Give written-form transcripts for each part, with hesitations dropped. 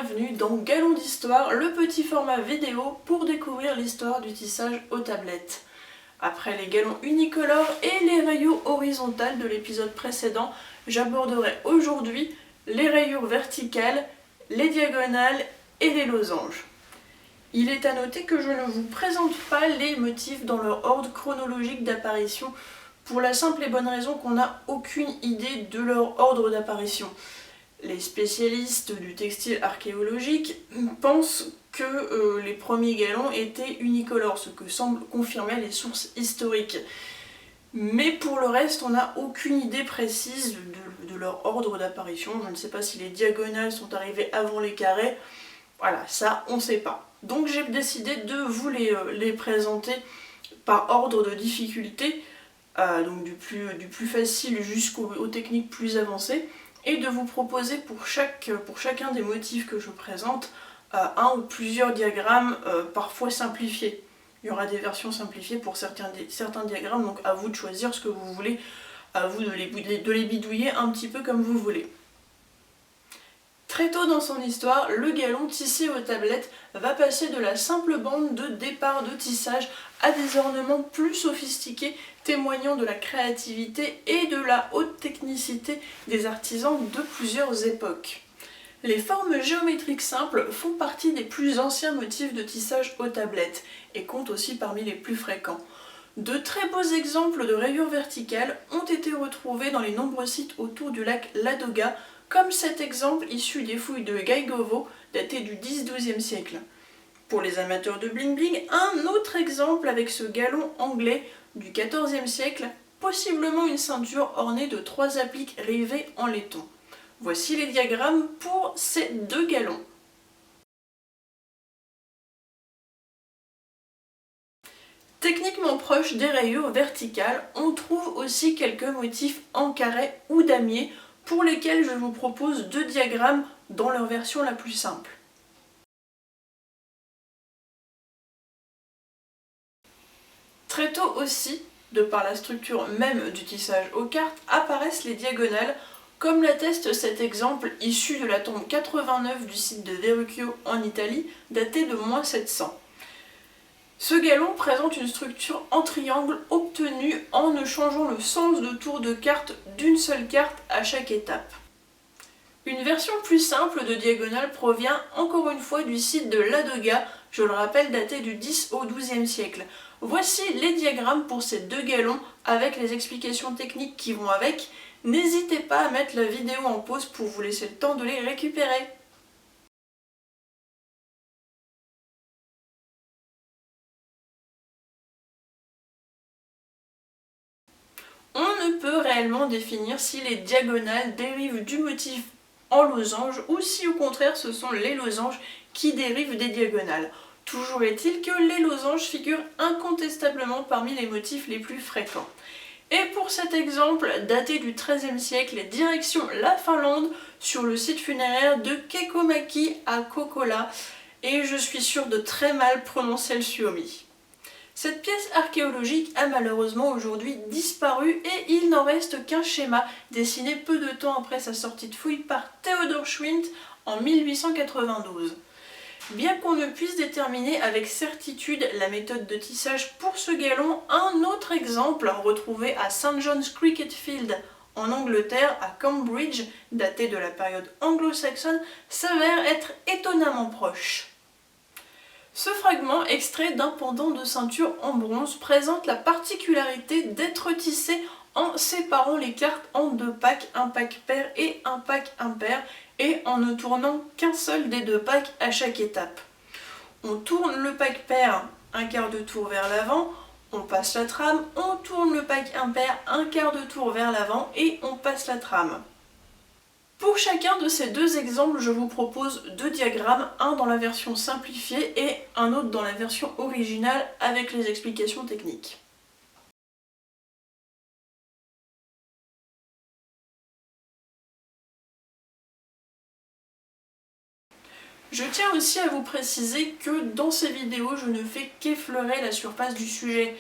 bienvenue dans Galon d'Histoire, le petit format vidéo pour découvrir l'histoire du tissage aux tablettes. Après les galons unicolores et les rayures horizontales de l'épisode précédent, j'aborderai aujourd'hui les rayures verticales, les diagonales et les losanges. Il est à noter que je ne vous présente pas les motifs dans leur ordre chronologique d'apparition pour la simple et bonne raison qu'on n'a aucune idée de leur ordre d'apparition. Les spécialistes du textile archéologique pensent que les premiers galons étaient unicolores, ce que semblent confirmer les sources historiques. Mais pour le reste, on n'a aucune idée précise de leur ordre d'apparition. Je ne sais pas si les diagonales sont arrivées avant les carrés. Voilà, ça, on ne sait pas. Donc j'ai décidé de vous les présenter par ordre de difficulté, donc du plus facile jusqu'aux techniques plus avancées, et de vous proposer pour chacun des motifs que je présente un ou plusieurs diagrammes parfois simplifiés. Il y aura des versions simplifiées pour certains diagrammes, donc à vous de choisir ce que vous voulez, à vous de les bidouiller un petit peu comme vous voulez. Très tôt dans son histoire, le galon tissé aux tablettes va passer de la simple bande de départ de tissage à des ornements plus sophistiqués, témoignant de la créativité et de la haute technicité des artisans de plusieurs époques. Les formes géométriques simples font partie des plus anciens motifs de tissage aux tablettes et comptent aussi parmi les plus fréquents. De très beaux exemples de rayures verticales ont été retrouvés dans les nombreux sites autour du lac Ladoga, comme cet exemple issu des fouilles de Gaigovo, daté du 10-12e siècle. Pour les amateurs de bling bling, un autre exemple avec ce galon anglais du 14e siècle, possiblement une ceinture ornée de 3 appliques rivées en laiton. Voici les diagrammes pour ces deux galons. Techniquement proche des rayures verticales, on trouve aussi quelques motifs en carré ou damier, pour lesquels je vous propose deux diagrammes dans leur version la plus simple. Très tôt aussi, de par la structure même du tissage aux cartes, apparaissent les diagonales, comme l'atteste cet exemple issu de la tombe 89 du site de Verrucchio en Italie, daté de -700. Ce galon présente une structure en triangle obtenue en ne changeant le sens de tour de carte d'une seule carte à chaque étape. Une version plus simple de diagonale provient encore une fois du site de Ladoga, je le rappelle daté du 10 au 12e siècle. Voici les diagrammes pour ces deux galons avec les explications techniques qui vont avec. N'hésitez pas à mettre la vidéo en pause pour vous laisser le temps de les récupérer. On ne peut réellement définir si les diagonales dérivent du motif en losange ou si au contraire ce sont les losanges qui dérivent des diagonales. Toujours est-il que les losanges figurent incontestablement parmi les motifs les plus fréquents. Et pour cet exemple, daté du XIIIe siècle, direction la Finlande, sur le site funéraire de Kekkomäki à Kokkola, et je suis sûre de très mal prononcer le suomi. Cette pièce archéologique a malheureusement aujourd'hui disparu et il n'en reste qu'un schéma dessiné peu de temps après sa sortie de fouille par Theodor Schwindt en 1892. Bien qu'on ne puisse déterminer avec certitude la méthode de tissage pour ce galon, un autre exemple retrouvé à St. John's Cricket Field en Angleterre, à Cambridge, daté de la période anglo-saxonne, s'avère être étonnamment proche. Ce fragment, extrait d'un pendant de ceinture en bronze, présente la particularité d'être tissé en séparant les cartes en deux packs, un pack pair et un pack impair, et en ne tournant qu'un seul des deux packs à chaque étape. On tourne le pack pair un quart de tour vers l'avant, on passe la trame, on tourne le pack impair un quart de tour vers l'avant et on passe la trame. Pour chacun de ces deux exemples, je vous propose deux diagrammes, un dans la version simplifiée et un autre dans la version originale avec les explications techniques. Je tiens aussi à vous préciser que dans ces vidéos, je ne fais qu'effleurer la surface du sujet.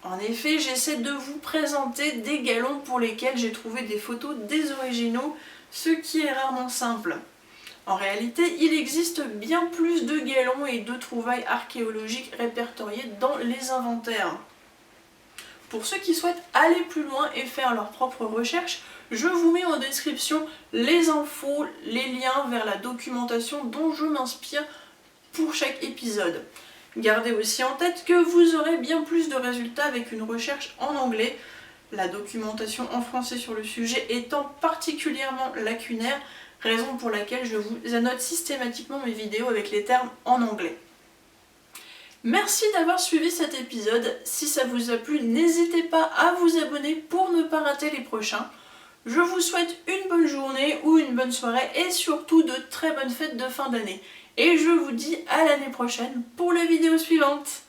En effet, j'essaie de vous présenter des galons pour lesquels j'ai trouvé des photos des originaux, ce qui est rarement simple. En réalité, il existe bien plus de galons et de trouvailles archéologiques répertoriées dans les inventaires. Pour ceux qui souhaitent aller plus loin et faire leurs propres recherches, je vous mets en description les infos, les liens vers la documentation dont je m'inspire pour chaque épisode. Gardez aussi en tête que vous aurez bien plus de résultats avec une recherche en anglais, la documentation en français sur le sujet étant particulièrement lacunaire, raison pour laquelle je vous annote systématiquement mes vidéos avec les termes en anglais. Merci d'avoir suivi cet épisode. Si ça vous a plu, n'hésitez pas à vous abonner pour ne pas rater les prochains. Je vous souhaite une bonne journée ou une bonne soirée et surtout de très bonnes fêtes de fin d'année. Et je vous dis à l'année prochaine pour la vidéo suivante.